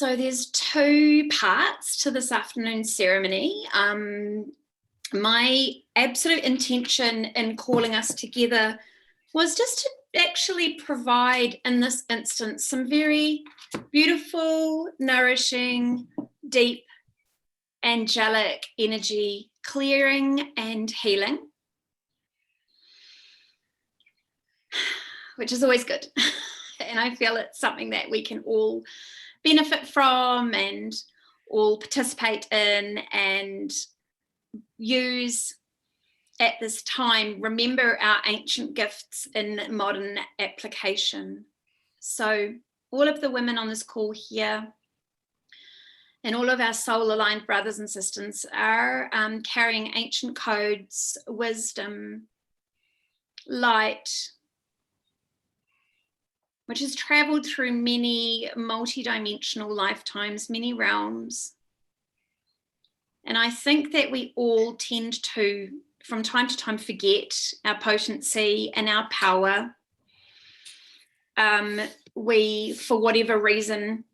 So there's two parts to this afternoon ceremony. My absolute intention in calling us together was just to actually provide, in this instance, some very beautiful, nourishing, deep, angelic energy clearing and healing, which is always good. And I feel it's something that we can all benefit from and all participate in and use at this time. Remember our ancient gifts in modern application. So all of the women on this call here and all of our soul aligned brothers and sisters are carrying ancient codes, wisdom, light, which has traveled through many multi-dimensional lifetimes, many realms. And I think that we all tend to, from time to time, forget our potency and our power. We, for whatever reason,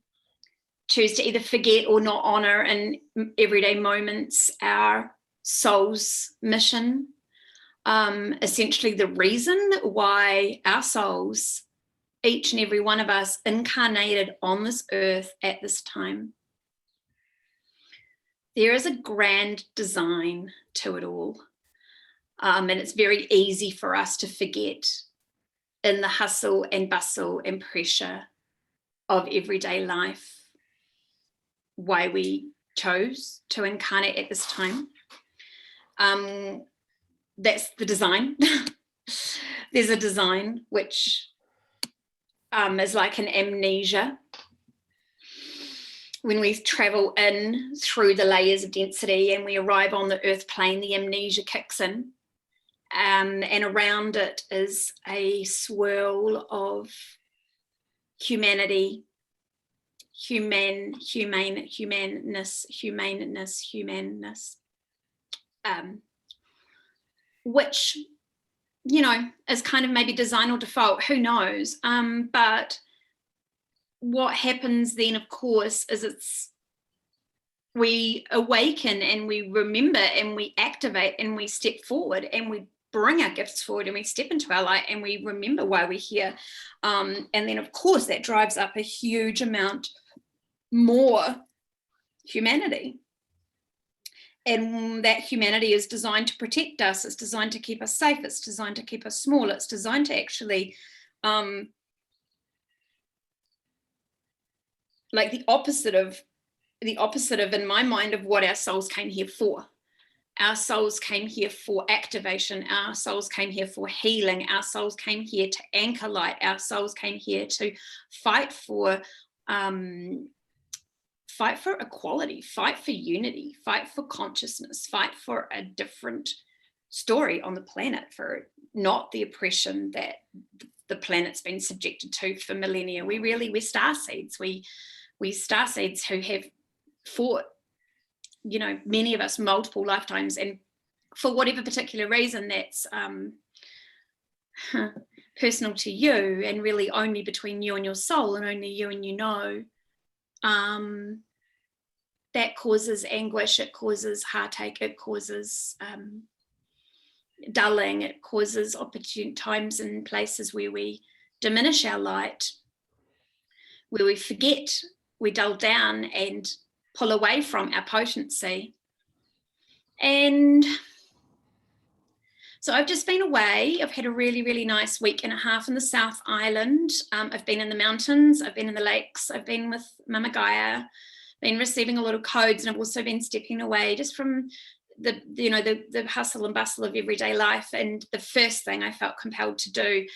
choose to either forget or not honor in everyday moments our soul's mission. Essentially the reason why our souls, each and every one of us, incarnated on this earth at this time. There is a grand design to it all. And it's very easy for us to forget in the hustle and bustle and pressure of everyday life why we chose to incarnate at this time. That's the design. There's a design which is like an amnesia. When we travel in through the layers of density and we arrive on the earth plane, the amnesia kicks in, and around it is a swirl of humanity, humanness, which, you know, is kind of maybe design or default, who knows, but what happens then, of course, is we awaken and we remember and we activate and we step forward and we bring our gifts forward and we step into our light and we remember why we're here. And then, of course, that drives up a huge amount more humanity. And that humanity is designed to protect us. It's designed to keep us safe. It's designed to keep us small. It's designed to actually like the opposite of, in my mind, of what our souls came here for. Our souls came here for activation. Our souls came here for healing. Our souls came here to anchor light. Our souls came here to fight for equality, fight for unity, fight for consciousness, fight for a different story on the planet, for not the oppression that the planet's been subjected to for millennia. We're star seeds. We star seeds who have fought, you know, many of us multiple lifetimes, and for whatever particular reason that's personal to you and really only between you and your soul and only you and you know, that causes anguish, it causes heartache, it causes dulling, it causes opportune times and places where we diminish our light, where we forget, we dull down and pull away from our potency. And so I've just been away. I've had a really, really nice week and a half in the South Island. I've been in the mountains, I've been in the lakes, I've been with Mama Gaia, been receiving a lot of codes, and I've also been stepping away just from the hustle and bustle of everyday life. And the first thing I felt compelled to do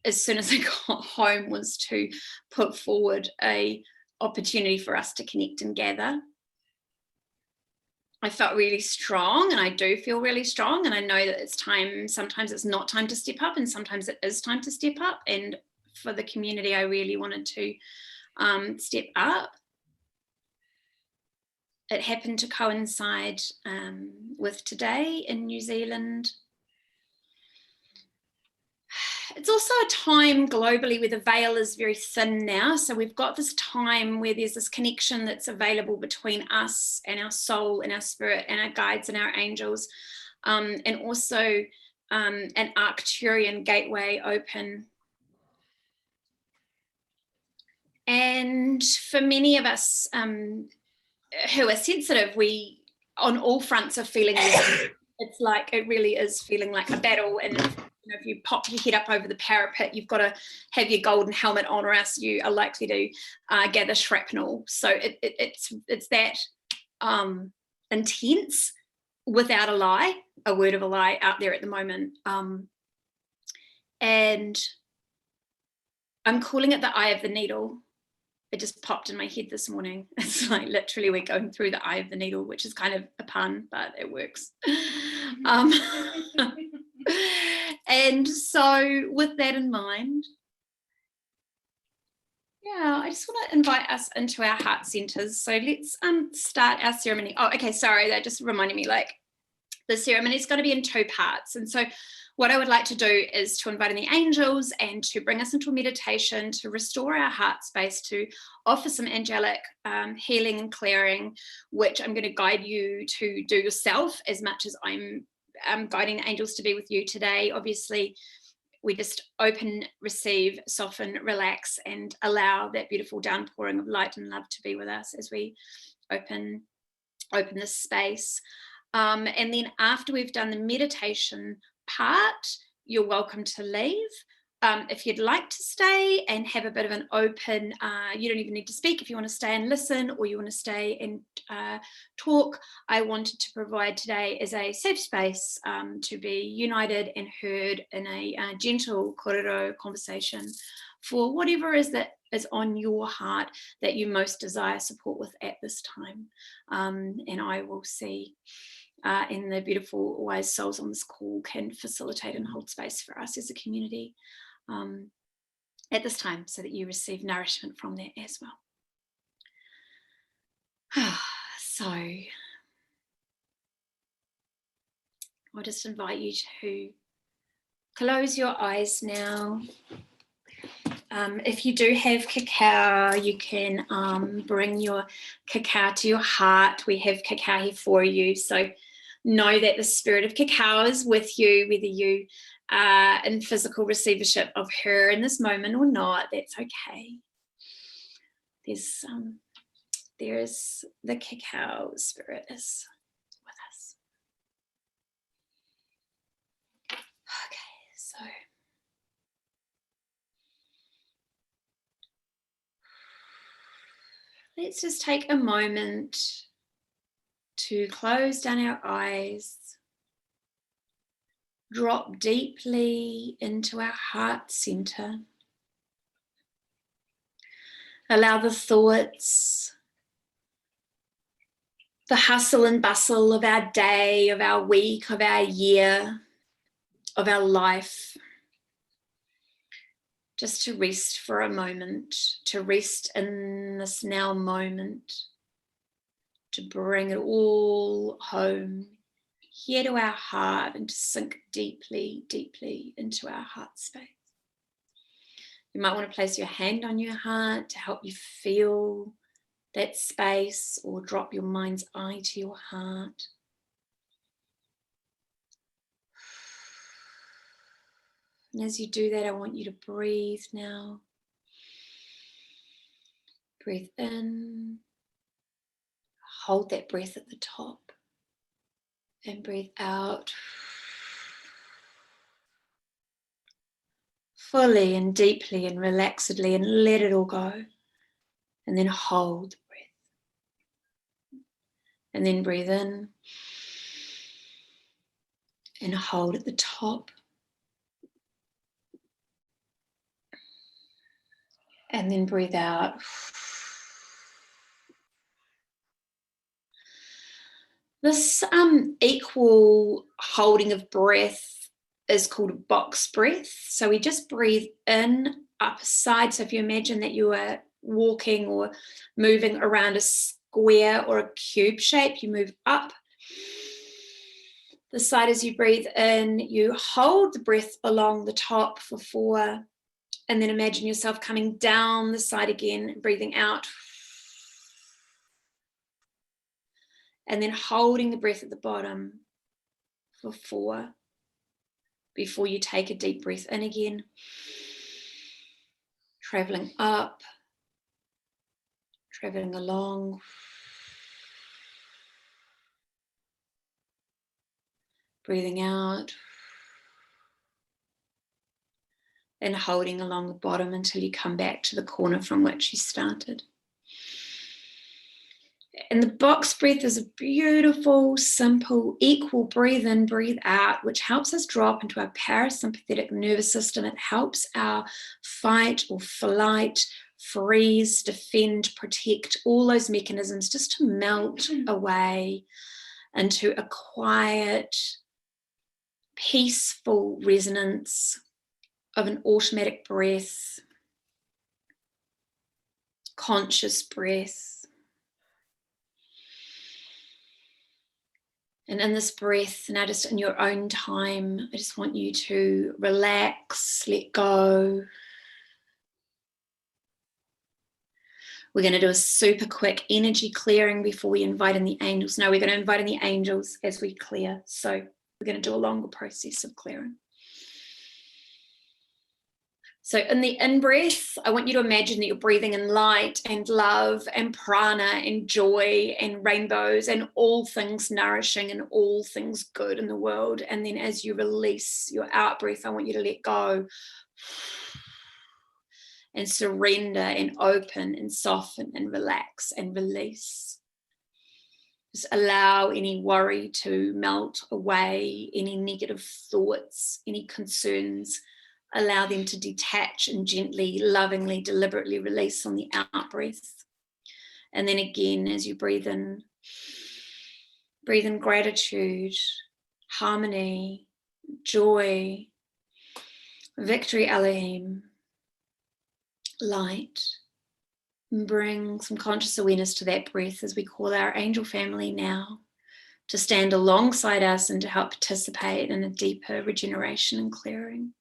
as soon as I got home was to put forward a opportunity for us to connect and gather. I felt really strong, and I do feel really strong, and I know that it's time. Sometimes it's not time to step up, and sometimes it is time to step up. And for the community, I really wanted to step up. It happened to coincide with today in New Zealand. it's also a time globally where the veil is very thin now. So we've got this time where there's this connection that's available between us and our soul and our spirit and our guides and our angels. And also an Arcturian gateway open. And for many of us who are sensitive, we on all fronts are feeling this. It's like, it really is feeling like a battle. And if you pop your head up over the parapet, you've got to have your golden helmet on, or else you are likely to gather shrapnel. So it's that intense, without a lie, a word of a lie, out there at the moment. And I'm calling it the eye of the needle. It just popped in my head this morning. It's like literally we're going through the eye of the needle, which is kind of a pun, but it works. And so with that in mind, yeah, I just want to invite us into our heart centers. So let's start our ceremony. Oh, okay, sorry, that just reminded me, like, the ceremony is going to be in 2 parts. And so what I would like to do is to invite in the angels and to bring us into a meditation, to restore our heart space, to offer some angelic healing and clearing, which I'm going to guide you to do yourself as much as I'm guiding the angels to be with you today. Obviously, we just open, receive, soften, relax, and allow that beautiful downpouring of light and love to be with us as we open this space. And then after we've done the meditation part, you're welcome to leave. If you'd like to stay and have a bit of an open, you don't even need to speak. If you want to stay and listen, or you want to stay and talk, I wanted to provide today as a safe space to be united and heard in a gentle korero conversation for whatever is that is on your heart that you most desire support with at this time. And I will see and the beautiful wise souls on this call can facilitate and hold space for us as a community at this time, so that you receive nourishment from that as well. So I'll just invite you to close your eyes now. If you do have cacao, you can bring your cacao to your heart. We have cacao here for you. So know that the spirit of cacao is with you, whether you are in physical receivership of her in this moment or not. That's okay. There's the cacao spirit is with us. Okay, so let's just take a moment to close down our eyes, drop deeply into our heart center. Allow the thoughts, the hustle and bustle of our day, of our week, of our year, of our life, just to rest for a moment, to rest in this now moment, to bring it all home, here to our heart, and to sink deeply, deeply into our heart space. You might want to place your hand on your heart to help you feel that space, or drop your mind's eye to your heart. And as you do that, I want you to breathe now. Breathe in. Hold that breath at the top. And breathe out. Fully and deeply and relaxedly, and let it all go. And then hold the breath. And then breathe in. And hold at the top. And then breathe out. This equal holding of breath is called a box breath. So we just breathe in, up a side. So if you imagine that you are walking or moving around a square or a cube shape, you move up The side as you breathe in, you hold the breath along the top for 4, and then imagine yourself coming down the side again, breathing out. And then holding the breath at the bottom for 4 before you take a deep breath in again. Traveling up, traveling along. Breathing out. And holding along the bottom until you come back to the corner from which you started. And the box breath is a beautiful, simple, equal breathe in, breathe out, which helps us drop into our parasympathetic nervous system. It helps our fight or flight, freeze, defend, protect, all those mechanisms just to melt away into a quiet, peaceful resonance of an automatic breath, conscious breath. And in this breath, now just in your own time, I just want you to relax, let go. We're going to do a super quick energy clearing before we invite in the angels. No, we're going to invite in the angels as we clear. So we're going to do a longer process of clearing. So in the in-breath, I want you to imagine that you're breathing in light and love and prana and joy and rainbows and all things nourishing and all things good in the world. And then as you release your out-breath, I want you to let go and surrender and open and soften and relax and release. Just allow any worry to melt away, any negative thoughts, any concerns. Allow them to detach and gently, lovingly, deliberately release on the out breath. And then again, as you breathe in gratitude, harmony, joy, victory, Elohim, light. And bring some conscious awareness to that breath as we call our angel family now to stand alongside us and to help participate in a deeper regeneration and clearing.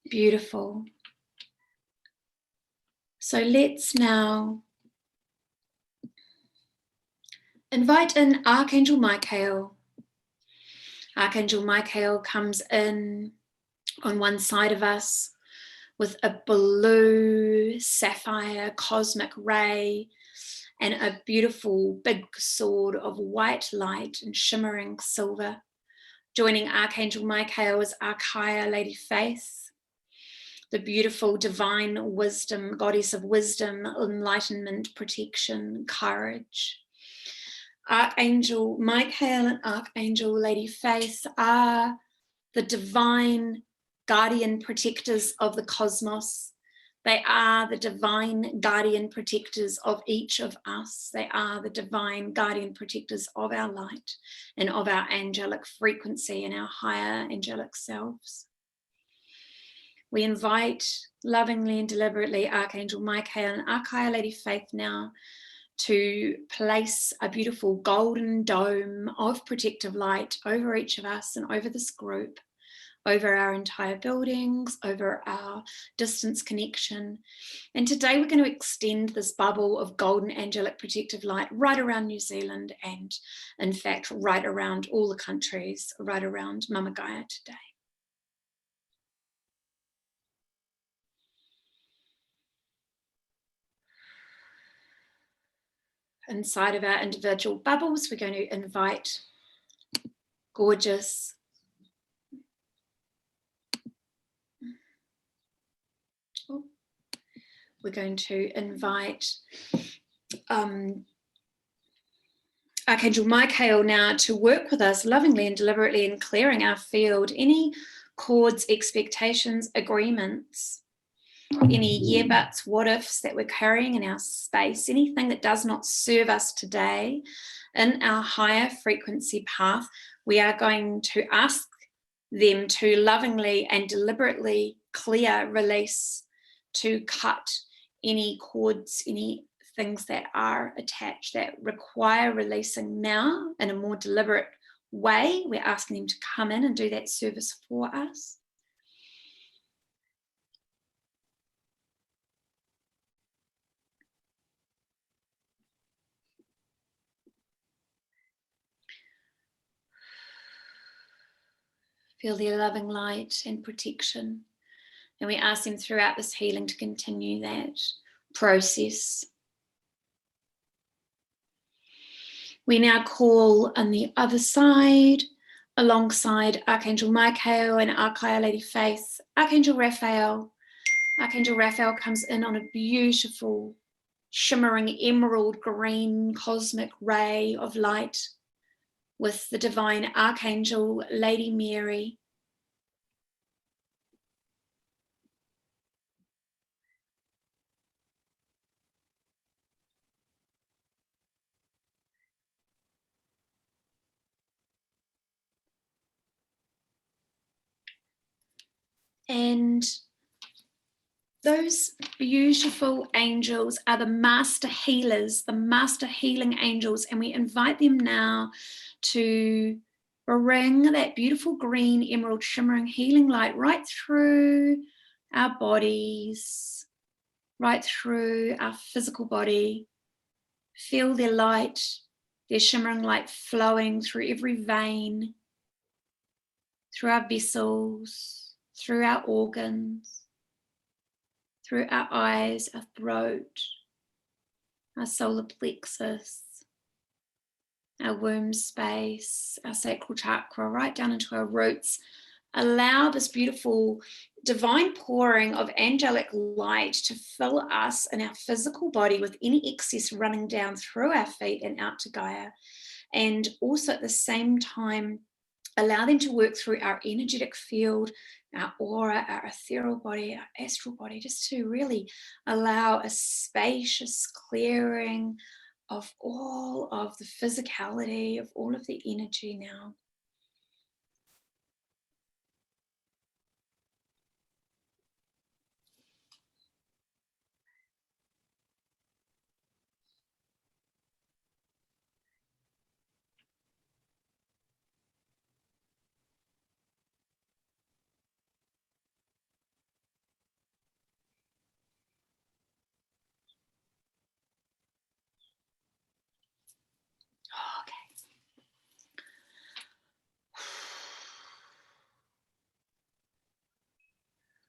Beautiful. So let's now invite in Archangel Michael. Archangel Michael comes in on one side of us with a blue sapphire cosmic ray and a beautiful big sword of white light and shimmering silver. Joining Archangel Michael is Archaea, Lady Faith, the beautiful divine wisdom, goddess of wisdom, enlightenment, protection, courage. Archangel Michael and Archangel Lady Faith are the divine guardian protectors of the cosmos. They are the divine guardian protectors of each of us. They are the divine guardian protectors of our light and of our angelic frequency and our higher angelic selves. We invite lovingly and deliberately Archangel Michael and Archaea Lady Faith now to place a beautiful golden dome of protective light over each of us and over this group, over our entire buildings, over our distance connection. And today we're going to extend this bubble of golden angelic protective light right around New Zealand and in fact right around all the countries, right around Mama Gaia today. Inside of our individual bubbles, we're going to invite gorgeous, we're going to invite Archangel Michael now to work with us lovingly and deliberately in clearing our field, any cords, expectations, agreements, any yeah buts, what ifs that we're carrying in our space, anything that does not serve us today in our higher frequency path, we are going to ask them to lovingly and deliberately clear, release, to cut any cords, any things that are attached that require releasing now in a more deliberate way. We're asking them to come in and do that service for us. Feel their loving light and protection. And we ask them throughout this healing to continue that process. We now call on the other side, alongside Archangel Michael and Archia Lady Faith, Archangel Raphael. Archangel Raphael comes in on a beautiful, shimmering emerald green cosmic ray of light with the divine Archangel Lady Mary. And those beautiful angels are the master healers, the master healing angels, and we invite them now to bring that beautiful green emerald shimmering healing light right through our bodies, right through our physical body. Feel their light, their shimmering light flowing through every vein, through our vessels, through our organs, through our eyes, our throat, our solar plexus, our womb space, our sacral chakra, right down into our roots. Allow this beautiful divine pouring of angelic light to fill us in our physical body with any excess running down through our feet and out to Gaia. And also at the same time, allow them to work through our energetic field, our aura, our ethereal body, our astral body, just to really allow a spacious clearing of all of the physicality, of all of the energy now.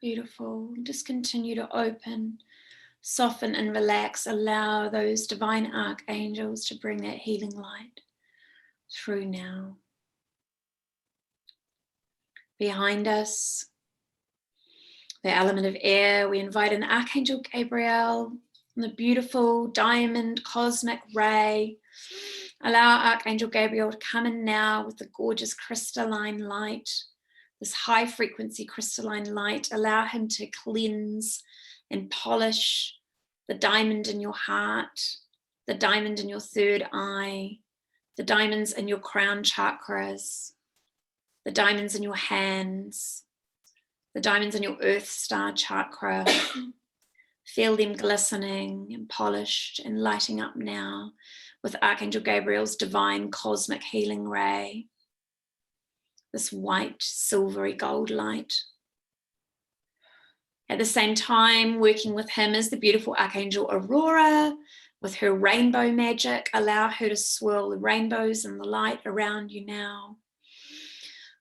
Beautiful. Just continue to open, soften and relax. Allow those divine archangels to bring that healing light through now. Behind us, the element of air, we invite an Archangel Gabriel, the beautiful diamond cosmic ray. Allow Archangel Gabriel to come in now with the gorgeous crystalline light, this high frequency crystalline light. Allow him to cleanse and polish the diamond in your heart, the diamond in your third eye, the diamonds in your crown chakras, the diamonds in your hands, the diamonds in your earth star chakra. Feel them glistening and polished and lighting up now with Archangel Gabriel's divine cosmic healing ray. This white, silvery gold light. At the same time, working with him is the beautiful Archangel Aurora with her rainbow magic. Allow her to swirl the rainbows and the light around you now.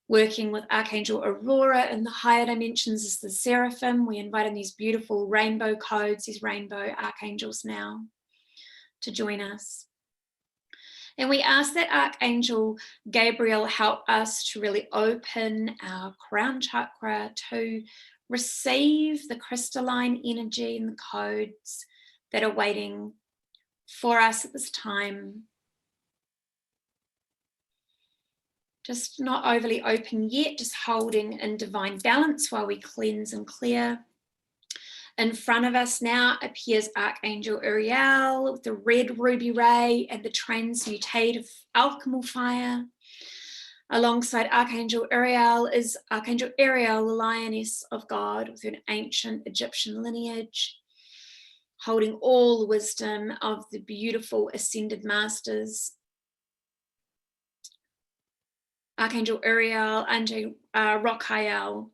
Working with Archangel Aurora in the higher dimensions is the Seraphim. We invite in these beautiful rainbow codes, these rainbow archangels now to join us. And we ask that Archangel Gabriel help us to really open our crown chakra to receive the crystalline energy and the codes that are waiting for us at this time. Just not overly open yet, just holding in divine balance while we cleanse and clear. In front of us now appears Archangel Uriel with the red ruby ray and the transmutative alchemical fire. Alongside Archangel Uriel is Archangel Ariel, the lioness of God with an ancient Egyptian lineage, holding all the wisdom of the beautiful ascended masters, Archangel Uriel, Angel Raphael,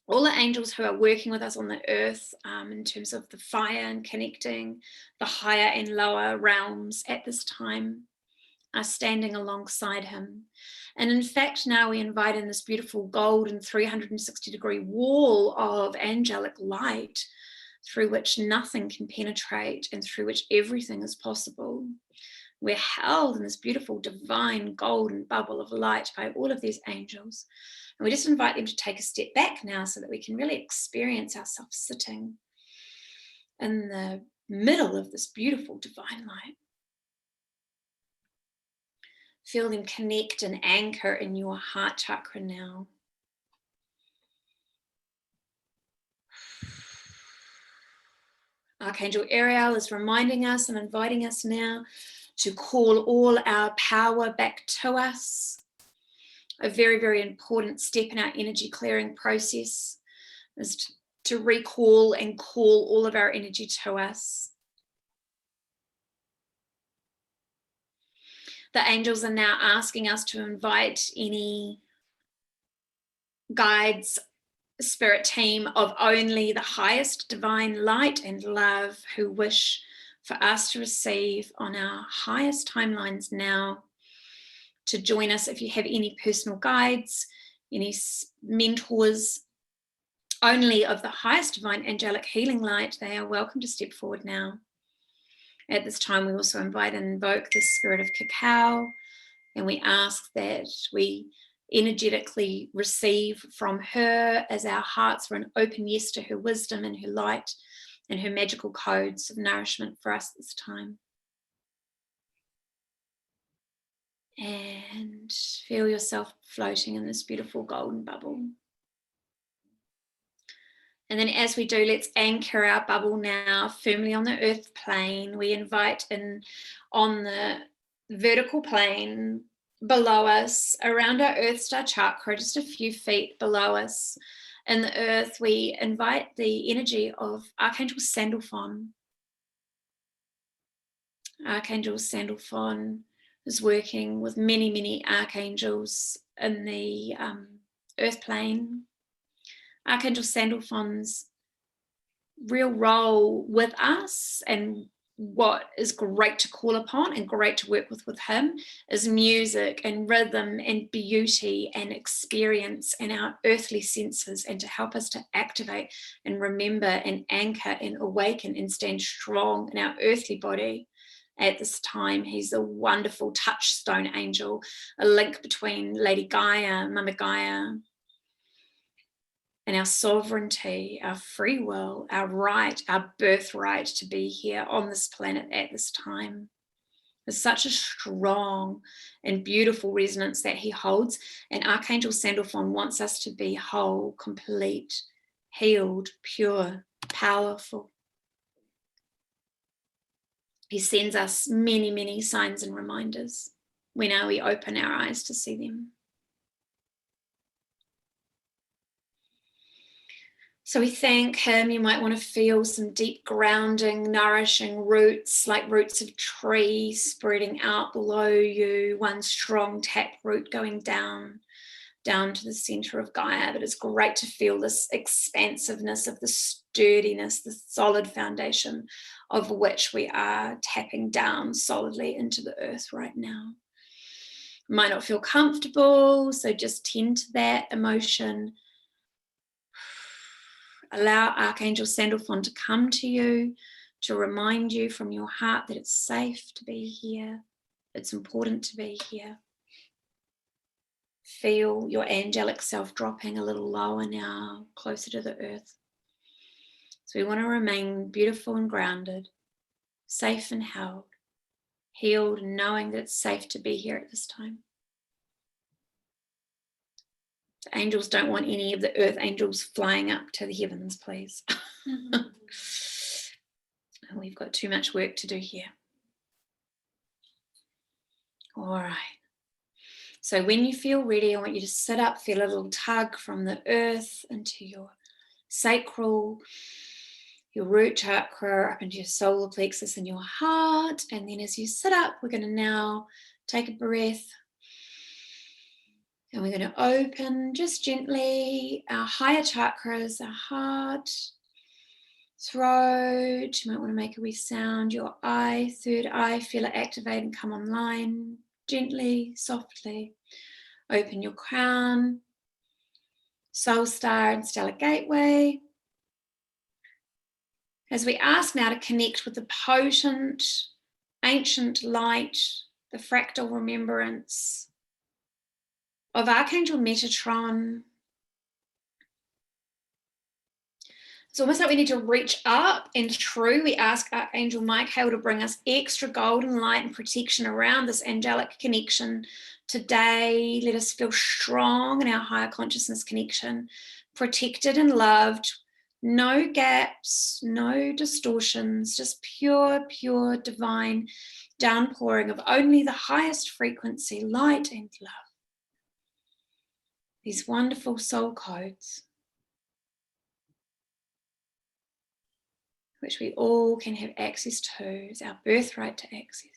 all the angels who are working with us on the earth in terms of the fire and connecting the higher and lower realms at this time, are standing alongside him. And in fact, now we invite in this beautiful golden 360-degree wall of angelic light through which nothing can penetrate and through which everything is possible. We're held in this beautiful divine golden bubble of light by all of these angels. And we just invite them to take a step back now so that we can really experience ourselves sitting in the middle of this beautiful divine light. Feel them connect and anchor in your heart chakra now. Archangel Uriel is reminding us and inviting us now to call all our power back to us. A very, very important step in our energy clearing process is to recall and call all of our energy to us. The angels are now asking us to invite any guides, spirit team of only the highest divine light and love who wish for us to receive on our highest timelines now, to join us. If you have any personal guides, any mentors, only of the highest divine angelic healing light, they are welcome to step forward now. At this time, we also invite and invoke the spirit of cacao, and we ask that we energetically receive from her as our hearts are an open yes to her wisdom and her light and her magical codes of nourishment for us this time. And feel yourself floating in this beautiful golden bubble. And then as we do, let's anchor our bubble now firmly on the earth plane. We invite in on the vertical plane below us, around our earth star chakra, just a few feet below us in the earth, we invite the energy of Archangel Sandalphon. Archangel Sandalphon is working with many, many archangels in the earth plane. Archangel Sandalphon's real role with us, and what is great to call upon and great to work with him, is music and rhythm and beauty and experience and our earthly senses, and to help us to activate and remember and anchor and awaken and stand strong in our earthly body. At this time, he's a wonderful touchstone angel, a link between Lady Gaia, Mama Gaia, and our sovereignty, our free will, our right, our birthright to be here on this planet at this time. There's such a strong and beautiful resonance that he holds, and Archangel Sandalphon wants us to be whole, complete, healed, pure, powerful. He sends us many, many signs and reminders when we open our eyes to see them. So we thank him. You might want to feel some deep grounding, nourishing roots, like roots of trees spreading out below you, one strong tap root going down to the center of Gaia. But it's great to feel this expansiveness of the sturdiness, the solid foundation of which we are tapping down solidly into the earth right now. Might not feel comfortable, so just tend to that emotion. Allow Archangel Sandalphon to come to you, to remind you from your heart that it's safe to be here. It's important to be here. Feel your angelic self dropping a little lower now, closer to the earth. So we want to remain beautiful and grounded, safe and held, healed, and knowing that it's safe to be here at this time. The angels don't want any of the earth angels flying up to the heavens, please. We've got too much work to do here. All right. So when you feel ready, I want you to sit up, feel a little tug from the earth into your sacral, your root chakra up into your solar plexus and your heart. And then as you sit up, we're going to now take a breath. And we're going to open just gently our higher chakras, our heart, throat. You might want to make a wee sound. Your eye, third eye, feel it activate and come online. Gently, softly. Open your crown, soul star and stellar gateway. As we ask now to connect with the potent, ancient light, the fractal remembrance of Archangel Metatron. It's almost like we need to reach up and through. We ask Archangel Michael to bring us extra golden light and protection around this angelic connection today. Let us feel strong in our higher consciousness connection, protected and loved. No gaps, no distortions, just pure, pure divine downpouring of only the highest frequency, light and love. These wonderful soul codes, which we all can have access to. It's our birthright to access.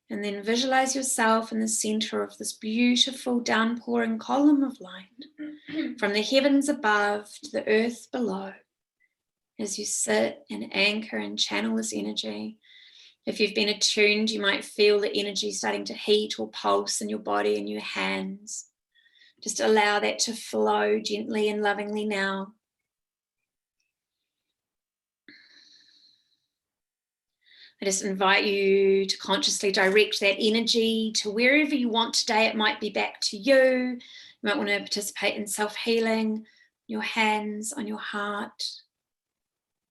And then visualize yourself in the center of this beautiful downpouring column of light from the heavens above to the earth below. As you sit and anchor and channel this energy, if you've been attuned, you might feel the energy starting to heat or pulse in your body and your hands. Just allow that to flow gently and lovingly now. I just invite you to consciously direct that energy to wherever you want today. It might be back to you. You might want to participate in self-healing, your hands on your heart.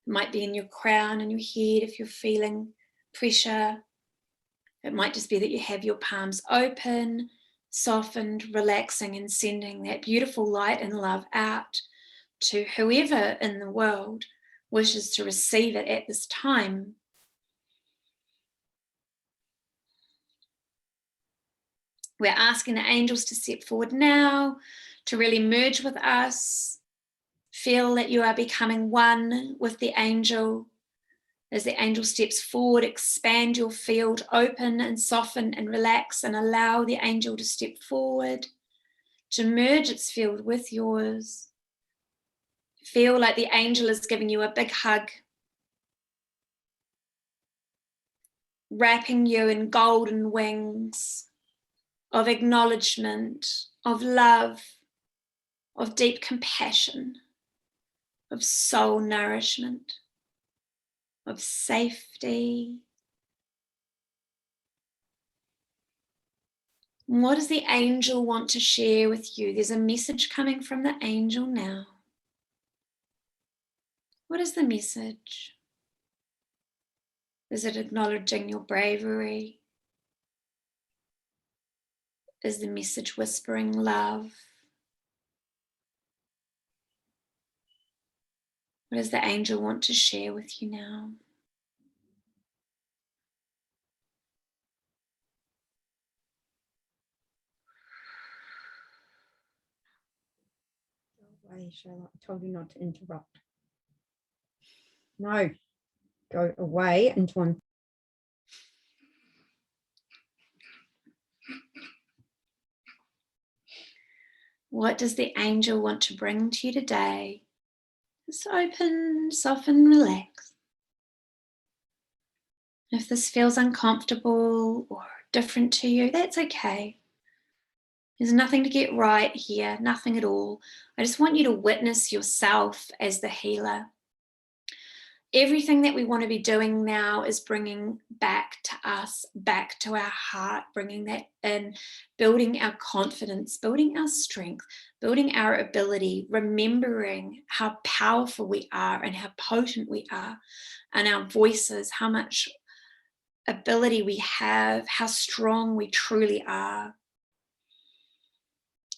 It might be in your crown and your head if you're feeling pressure. It might just be that you have your palms open, softened, relaxing, and sending that beautiful light and love out to whoever in the world wishes to receive it at this time. We're asking the angels to step forward now, to really merge with us. Feel that you are becoming one with the angel. As the angel steps forward, expand your field, open and soften and relax, and allow the angel to step forward, to merge its field with yours. Feel like the angel is giving you a big hug, wrapping you in golden wings of acknowledgement, of love, of deep compassion, of soul nourishment, of safety. And what does the angel want to share with you? There's a message coming from the angel now. What is the message? Is it acknowledging your bravery? Is the message whispering love? What does the angel want to share with you now? Go away, Charlotte. I told you not to interrupt. No, go away into one. What does the angel want to bring to you today? Just open, soften, relax. If this feels uncomfortable or different to you, that's okay. There's nothing to get right here, nothing at all. I just want you to witness yourself as the healer. Everything that we want to be doing now is bringing back to us, back to our heart, bringing that in, building our confidence, building our strength, building our ability, remembering how powerful we are and how potent we are, and our voices, how much ability we have, how strong we truly are.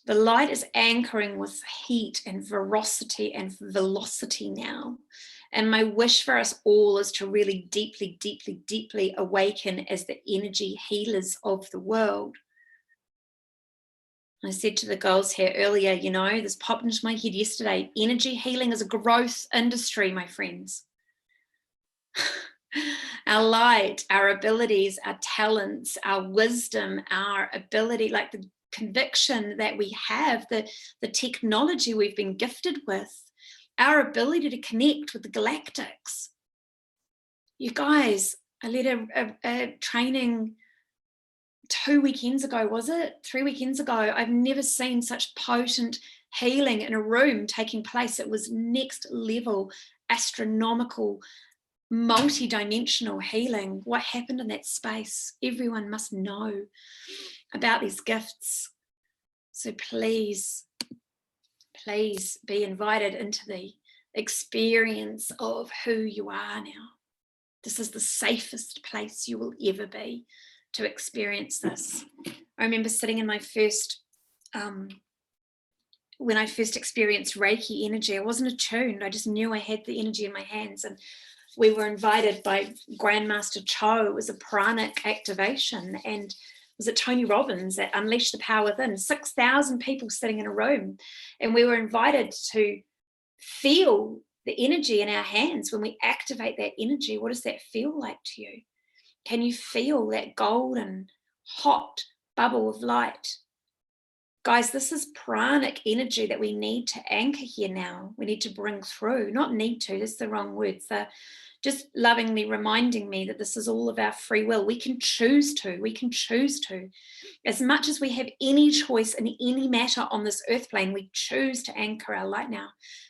The light is anchoring with heat and veracity and velocity now. And my wish for us all is to really deeply, deeply, deeply awaken as the energy healers of the world. I said to the girls here earlier, you know, this popped into my head yesterday. Energy healing is a growth industry, my friends. Our light, our abilities, our talents, our wisdom, our ability, like the conviction that we have, the technology we've been gifted with, our ability to connect with the galactics. You guys, I led a training 2 weekends ago, was it? 3 weekends ago. I've never seen such potent healing in a room taking place. It was next level, astronomical, multi-dimensional healing. What happened in that space? Everyone must know about these gifts. So please be invited into the experience of who you are now. This is the safest place you will ever be to experience this. I remember sitting in my first, when I first experienced Reiki energy, I wasn't attuned. I just knew I had the energy in my hands, and we were invited by Grandmaster Cho. It was a pranic activation, and was it Tony Robbins that unleashed the power within? 6,000 people sitting in a room, and we were invited to feel the energy in our hands. When we activate that energy, what does that feel like to you? Can you feel that golden, hot bubble of light? Guys, this is pranic energy that we need to anchor here now. We need to bring through, not need to, that's the wrong words. They're just lovingly reminding me that this is all of our free will. We can choose to. As much as we have any choice in any matter on this earth plane, we choose to anchor our light now.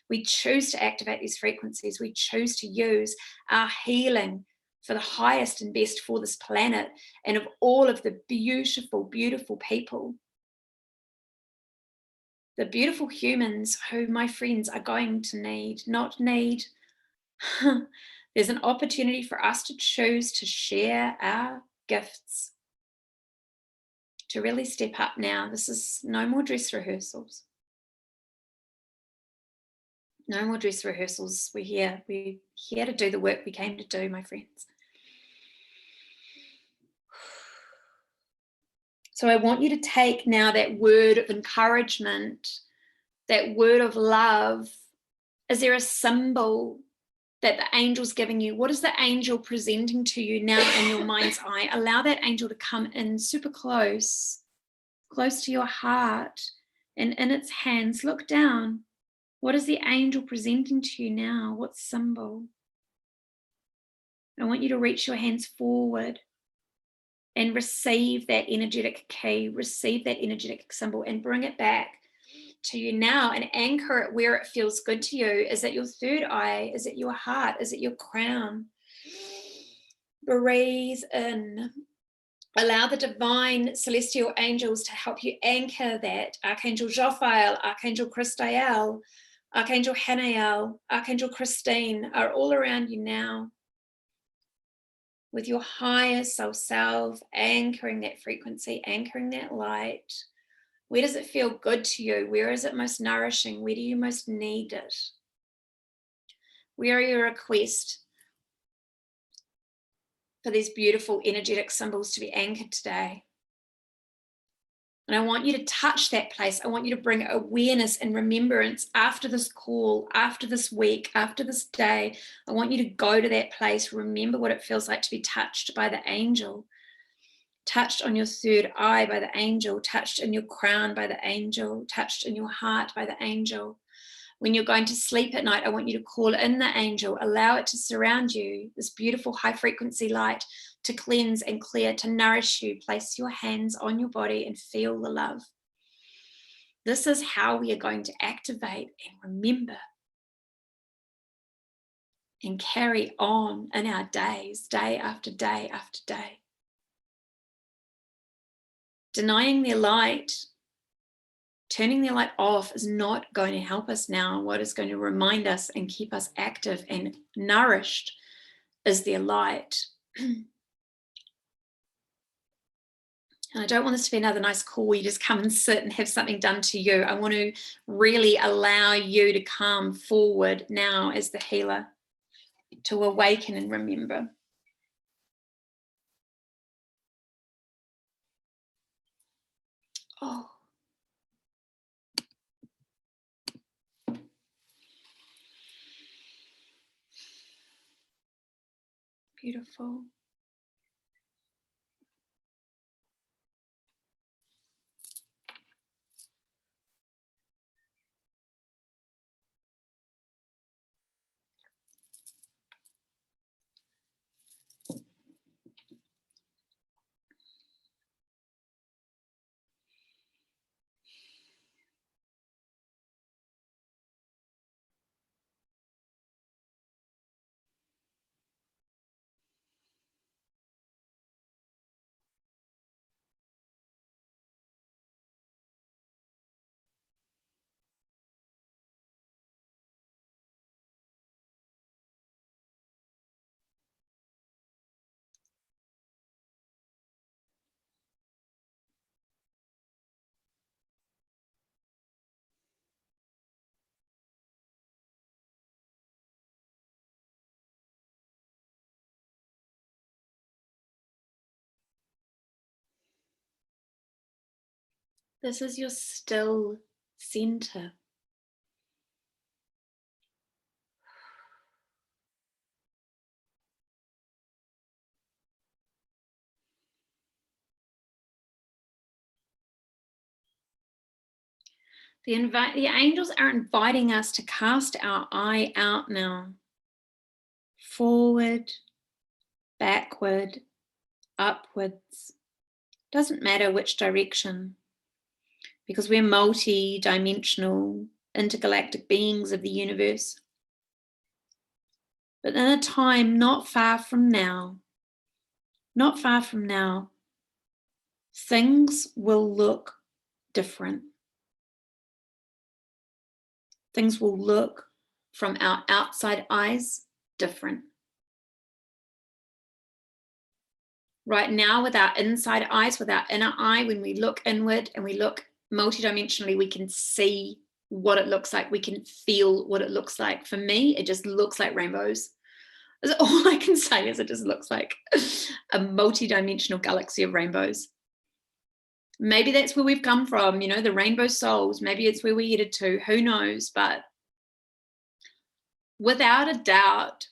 We choose to activate these frequencies. We choose to use our healing for the highest and best for this planet and of all of the beautiful, beautiful people. The beautiful humans who, my friends, are going to not need. There's an opportunity for us to choose to share our gifts, to really step up now. This is no more dress rehearsals. No more dress rehearsals. We're here to do the work we came to do, my friends. So I want you to take now that word of encouragement, that word of love. Is there a symbol that the angel's giving you? What is the angel presenting to you now in your mind's eye? Allow that angel to come in super close to your heart, and in its hands, look down. What is the angel presenting to you now? What symbol? I want you to reach your hands forward and receive that energetic key, receive that energetic symbol, and bring it back to you now and anchor it where it feels good to you. Is it your third eye? Is it your heart? Is it your crown? Breathe in. Allow the divine celestial angels to help you anchor that. Archangel Jophiel, Archangel Christael, Archangel Hanael, Archangel Christine are all around you now. With your higher self, anchoring that frequency, anchoring that light. Where does it feel good to you? Where is it most nourishing? Where do you most need it? Where are your requests for these beautiful energetic symbols to be anchored today? And I want you to touch that place. I want you to bring awareness and remembrance after this call, after this week, after this day. I want you to go to that place. Remember what it feels like to be touched by the angel, touched on your third eye by the angel, touched in your crown by the angel, touched in your heart by the angel. When you're going to sleep at night, I want you to call in the angel, allow it to surround you, this beautiful high frequency light, to cleanse and clear, to nourish you. Place your hands on your body and feel the love. This is how we are going to activate and remember and carry on in our days, day after day after day. Denying their light, turning their light off is not going to help us now. What is going to remind us and keep us active and nourished is their light. And I don't want this to be another nice call where you just come and sit and have something done to you. I want to really allow you to come forward now as the healer, to awaken and remember. Oh, Beautiful. This is your still center. The angels are inviting us to cast our eye out now. Forward, backward, upwards. Doesn't matter which direction, because we're multi-dimensional, intergalactic beings of the universe. But in a time not far from now, things will look different. Things will look from our outside eyes different. Right now, with our inside eyes, with our inner eye, when we look inward and we look multidimensionally, we can see what it looks like. We can feel what it looks like. For me, it just looks like rainbows. That's all I can say is it just looks like a multidimensional galaxy of rainbows. Maybe that's where we've come from, you know, the rainbow souls. Maybe it's where we're headed to, who knows? But without a doubt,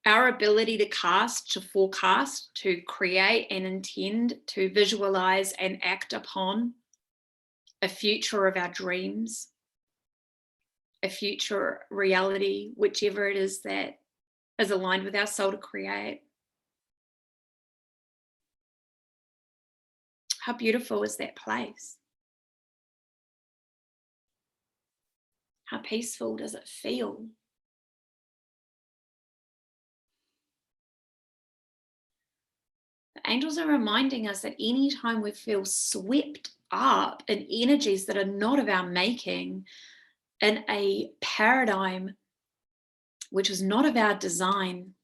our ability to cast, to forecast, to create and intend, to visualize and act upon a future of our dreams, a future reality, whichever it is that is aligned with our soul to create. How beautiful is that place? How peaceful does it feel? The angels are reminding us that anytime we feel swept up in energies that are not of our making, in a paradigm which was not of our design,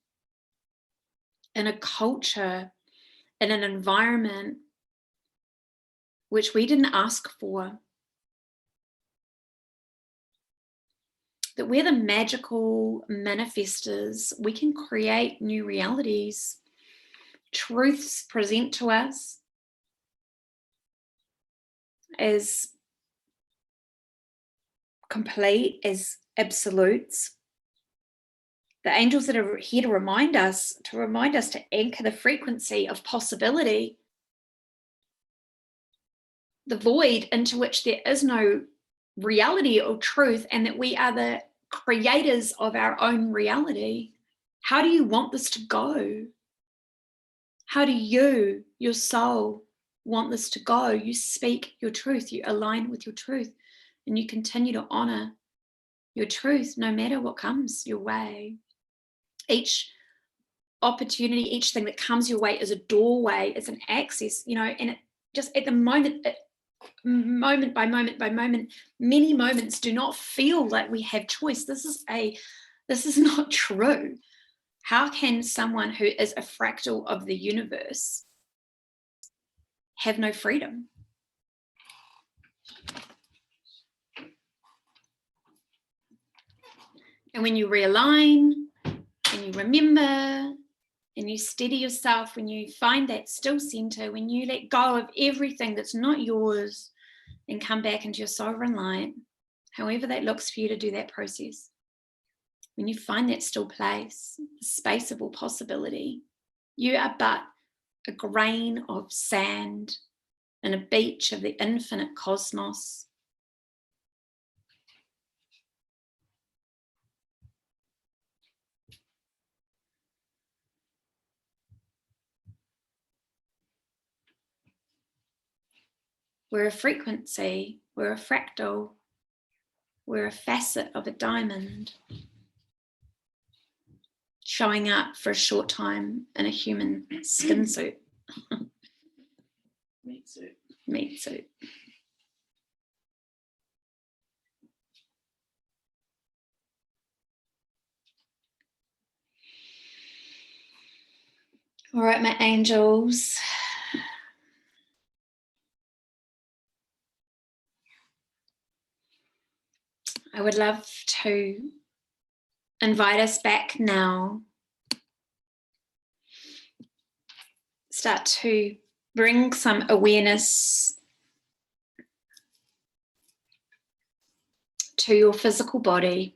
in a culture, in an environment which we didn't ask for, that we're the magical manifestors. We can create new realities. Truths present to us as complete, as absolutes. The angels that are here to remind us to anchor the frequency of possibility, the void into which there is no reality or truth, and that we are the creators of our own reality. How do you want this to go? How do you, your soul, want this to go? You speak your truth, you align with your truth, and you continue to honor your truth no matter what comes your way. Each opportunity, each thing that comes your way is a doorway, it's an access, you know, and it just at the moment, moment by moment by moment, many moments do not feel like we have choice. This is not true. How can someone who is a fractal of the universe have no freedom? And when you realign and you remember and you steady yourself, when you find that still center, when you let go of everything that's not yours and come back into your sovereign light, however that looks for you to do that process, when you find that still place, the space of all possibility, you are but a grain of sand in a beach of the infinite cosmos. We're a frequency, we're a fractal, we're a facet of a diamond, showing up for a short time in a human skin suit. Meat suit. Meat suit. All right, my angels. I would love to invite us back now. Start to bring some awareness to your physical body.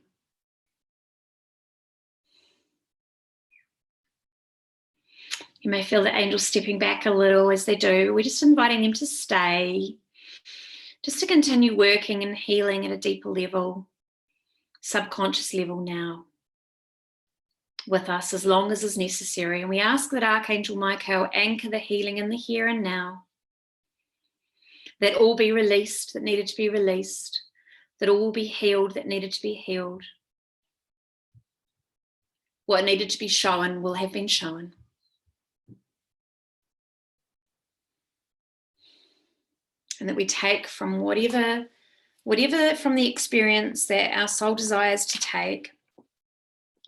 You may feel the angels stepping back a little as they do. We're just inviting them to stay, just to continue working and healing at a deeper level, subconscious level now, with us as long as is necessary. And we ask that Archangel Michael anchor the healing in the here and now, that all be released that needed to be released, that all be healed that needed to be healed. What needed to be shown will have been shown. And that we take from whatever from the experience that our soul desires to take,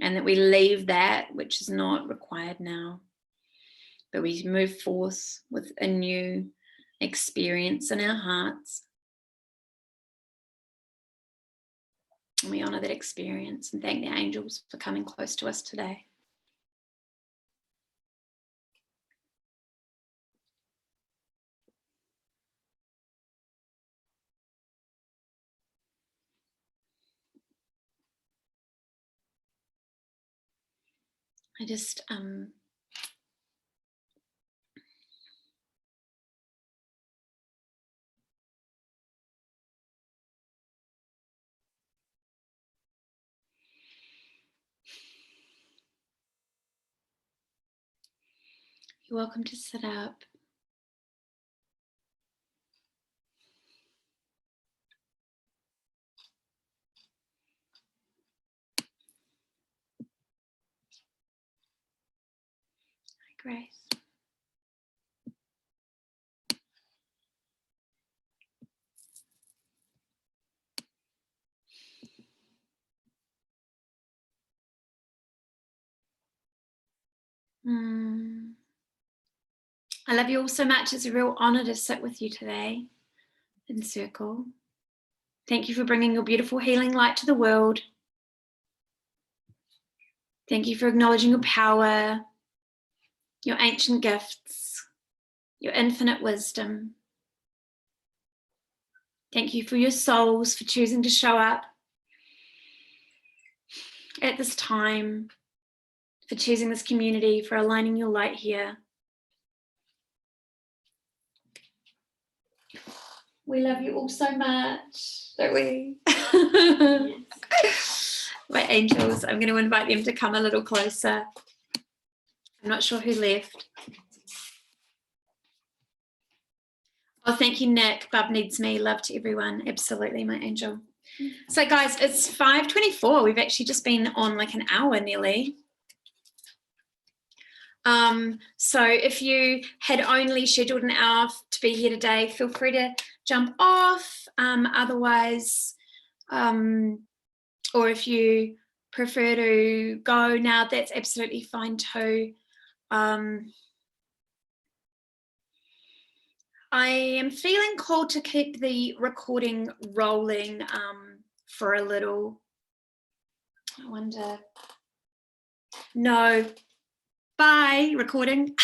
and that we leave that which is not required now, but we move forth with a new experience in our hearts. And we honor that experience and thank the angels for coming close to us today. I just you're welcome to sit up. Hi, Grace. I love you all so much. It's a real honor to sit with you today in circle. Thank you for bringing your beautiful healing light to the world. Thank you for acknowledging your power, your ancient gifts, your infinite wisdom. Thank you for your souls for choosing to show up at this time, for choosing this community, for aligning your light here. We love you all so much, don't we? Yes. My angels, I'm going to invite them to come a little closer. I'm not sure who left. Oh, thank you, Nick. Bub needs me. Love to everyone. Absolutely, my angel. So guys, it's 5:24. We've actually just been on like an hour nearly. So if you had only scheduled an hour to be here today, feel free to jump off. Otherwise, or if you prefer to go now, that's absolutely fine too. I am feeling called to keep the recording rolling for a little. I wonder. No. Bye, recording.